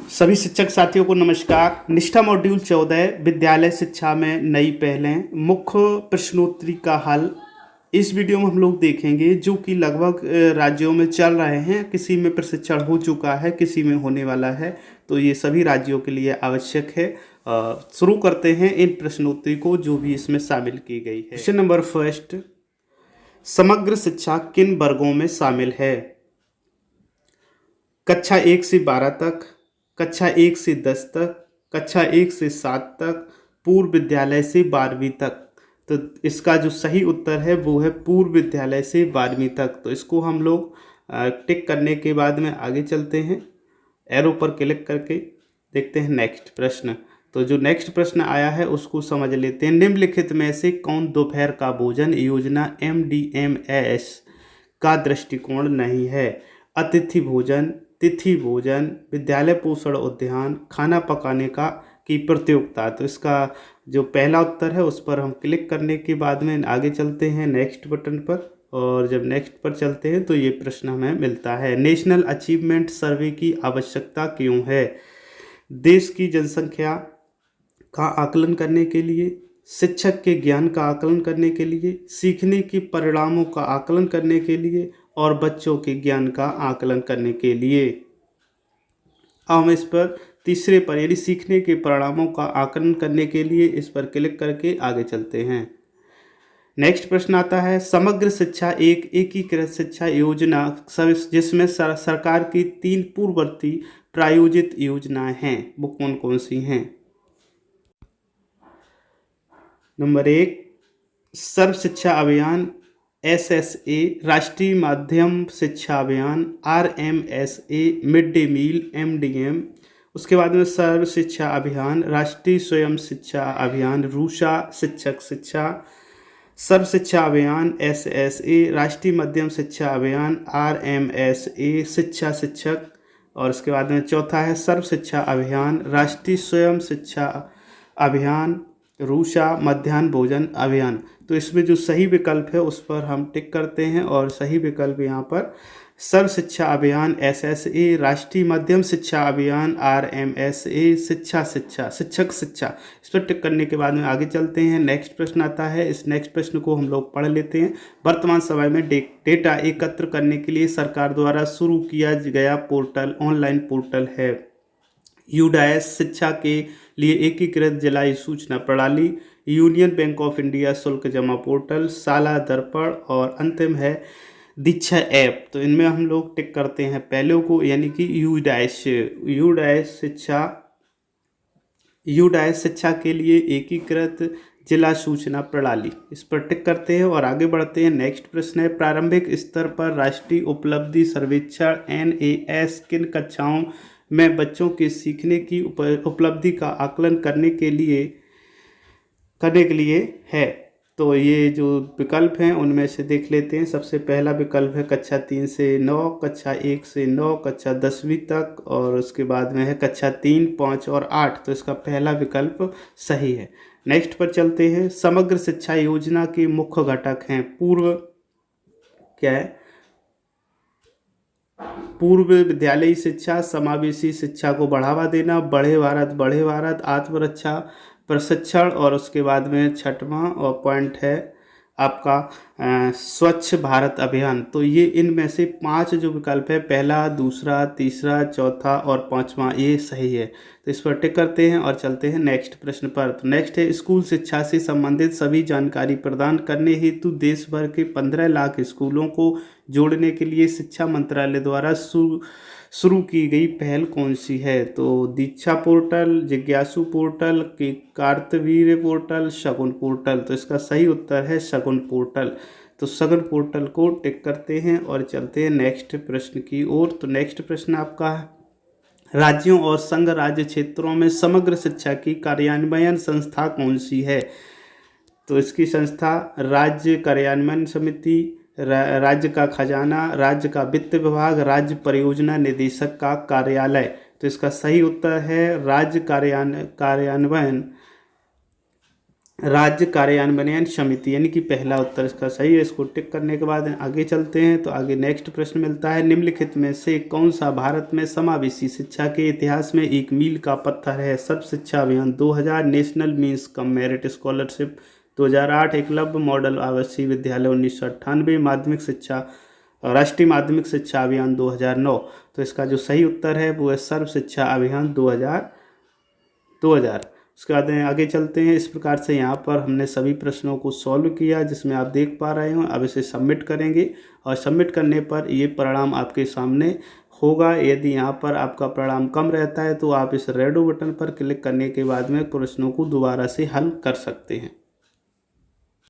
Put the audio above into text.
सभी शिक्षक साथियों को नमस्कार। निष्ठा मॉड्यूल 14 विद्यालय शिक्षा में नई पहलें मुख्य प्रश्नोत्तरी का हल इस वीडियो में हम लोग देखेंगे, जो कि लगभग राज्यों में चल रहे हैं। किसी में प्रशिक्षण हो चुका है, किसी में होने वाला है, तो ये सभी राज्यों के लिए आवश्यक है। शुरू करते हैं इन प्रश्नोत्तरी को जो भी इसमें शामिल की गई है। क्वेश्चन नंबर फर्स्ट, समग्र शिक्षा किन वर्गों में शामिल है? कक्षा 1 से 12 तक, कक्षा 1 से 10 तक, कक्षा 1 से 7 तक, पूर्व विद्यालय से 12वीं तक। तो इसका जो सही उत्तर है वो है पूर्व विद्यालय से 12वीं तक। तो इसको हम लोग टिक करने के बाद में आगे चलते हैं, एरो पर क्लिक करके देखते हैं नेक्स्ट प्रश्न। तो जो नेक्स्ट प्रश्न आया है उसको समझ लेते हैं। निम्नलिखित में से कौन दोपहर का भोजन योजना MDMS का दृष्टिकोण नहीं है? अतिथि भोजन, तिथि भोजन, विद्यालय पोषण उद्यान, खाना पकाने का की प्रतियोगिता। तो इसका जो पहला उत्तर है उस पर हम क्लिक करने के बाद में आगे चलते हैं नेक्स्ट बटन पर, और जब नेक्स्ट पर चलते हैं तो ये प्रश्न हमें मिलता है। नेशनल अचीवमेंट सर्वे की आवश्यकता क्यों है? देश की जनसंख्या का आकलन करने के लिए, शिक्षक के ज्ञान का आकलन करने के लिए, सीखने के परिणामों का आकलन करने के लिए, और बच्चों के ज्ञान का आकलन करने के लिए। अब हम इस पर तीसरे पर यानी सीखने के परिणामों का आकलन करने के लिए इस पर क्लिक करके आगे चलते हैं। नेक्स्ट प्रश्न आता है, समग्र शिक्षा एक एकीकृत शिक्षा योजना जिसमें सरकार की 3 पूर्ववर्ती प्रायोजित योजनाएं हैं, वो कौन कौन सी हैं? नंबर 1 सर्व शिक्षा अभियान SSA, राष्ट्रीय माध्यम Shiksha Abhiyan RMSA, mid day meal MDM। उसके बाद में सर्व शिक्षा अभियान, राष्ट्रीय स्वयं शिक्षा अभियान रूसा, शिक्षक शिक्षा, सर्व शिक्षा अभियान SSA, राष्ट्रीय मध्यम शिक्षा अभियान RMSA, शिक्षा शिक्षक। और उसके बाद में चौथा है सर्व शिक्षा अभियान, राष्ट्रीय स्वयं शिक्षा अभियान रूसा, मध्याह्न भोजन अभियान। तो इसमें जो सही विकल्प है उस पर हम टिक करते हैं, और सही विकल्प यहाँ पर सर्व शिक्षा अभियान SSA, राष्ट्रीय मध्यम शिक्षा अभियान RMSA, शिक्षा शिक्षा शिक्षक शिक्षा। इस पर टिक करने के बाद में आगे चलते हैं। नेक्स्ट प्रश्न आता है, इस नेक्स्ट प्रश्न को हम लोग पढ़ लेते हैं। वर्तमान समय में डेटा एकत्र करने के लिए सरकार द्वारा शुरू किया गया पोर्टल ऑनलाइन पोर्टल है। UDAS, शिक्षा के लिए एकीकृत जिला सूचना प्रणाली, यूनियन बैंक ऑफ इंडिया शुल्क जमा पोर्टल, शाला दर्पण, और अंतिम है दीक्षा ऐप। तो इनमें हम लोग टिक करते हैं पहले को, यानी कि UDAS शिक्षा के लिए एकीकृत जिला सूचना प्रणाली, इस पर टिक करते हैं और आगे बढ़ते हैं। नेक्स्ट प्रश्न है, प्रारंभिक स्तर पर राष्ट्रीय उपलब्धि सर्वेक्षण NAS किन कक्षाओं में बच्चों के सीखने की उपलब्धि का आकलन करने के लिए है? तो ये जो विकल्प हैं उनमें से देख लेते हैं। सबसे पहला विकल्प है कक्षा 3 से 9, कक्षा 1 से 9, कक्षा 10वीं तक, और उसके बाद में है कक्षा 3, 5 और 8। तो इसका पहला विकल्प सही है। नेक्स्ट पर चलते हैं, समग्र शिक्षा योजना के मुख्य घटक हैं। क्या है? पूर्व विद्यालयी शिक्षा, समावेशी शिक्षा को बढ़ावा देना, बढ़े भारत, आत्मरक्षा प्रशिक्षण, और उसके बाद में छठवां और पॉइंट है आपका स्वच्छ भारत अभियान। तो ये इनमें से 5 जो विकल्प है, पहला, दूसरा, तीसरा, चौथा और 5वां, ये सही है। तो इस पर टिक करते हैं और चलते हैं नेक्स्ट प्रश्न पर। तो नेक्स्ट है, स्कूल शिक्षा से संबंधित सभी जानकारी प्रदान करने हेतु देश भर के 15 लाख स्कूलों को जोड़ने के लिए शिक्षा मंत्रालय द्वारा शुरू की गई पहल कौन सी है? तो दीक्षा पोर्टल, जिज्ञासु पोर्टल, कार्तवीर्य पोर्टल, शगुन पोर्टल। तो इसका सही उत्तर है शगुन पोर्टल। तो शगुन पोर्टल को टिक करते हैं और चलते हैं नेक्स्ट प्रश्न की ओर। तो नेक्स्ट प्रश्न आपका है, राज्यों और संघ राज्य क्षेत्रों में समग्र शिक्षा की कार्यान्वयन संस्था कौन सी है? तो इसकी संस्था राज्य कार्यान्वयन समिति, राज्य का खजाना, राज्य का वित्त विभाग, राज्य परियोजना निदेशक का कार्यालय। तो इसका सही उत्तर है राज्य कार्यान्वयन राज्य कार्यान्वयन समिति, यानी कि पहला उत्तर इसका सही है। इसको टिक करने के बाद आगे चलते हैं। तो आगे नेक्स्ट प्रश्न मिलता है, निम्नलिखित में से कौन सा भारत में समावेशी शिक्षा के इतिहास में एक मील का पत्थर है? सर्व शिक्षा अभियान 2000, national means cum merit scholarship 2008, Eklavya model आवासीय विद्यालय 1998, माध्यमिक शिक्षा राष्ट्रीय माध्यमिक शिक्षा अभियान 2009। तो इसका जो सही उत्तर है वो है सर्व शिक्षा अभियान 2000। उसके बाद आगे चलते हैं। इस प्रकार से यहाँ पर हमने सभी प्रश्नों को सॉल्व किया, जिसमें आप देख पा रहे हो। अब इसे सबमिट करेंगे और सबमिट करने पर ये परिणाम आपके सामने होगा। यदि यहाँ पर आपका परिणाम कम रहता है तो आप इस रेड बटन पर क्लिक करने के बाद में प्रश्नों को दोबारा से हल कर सकते हैं।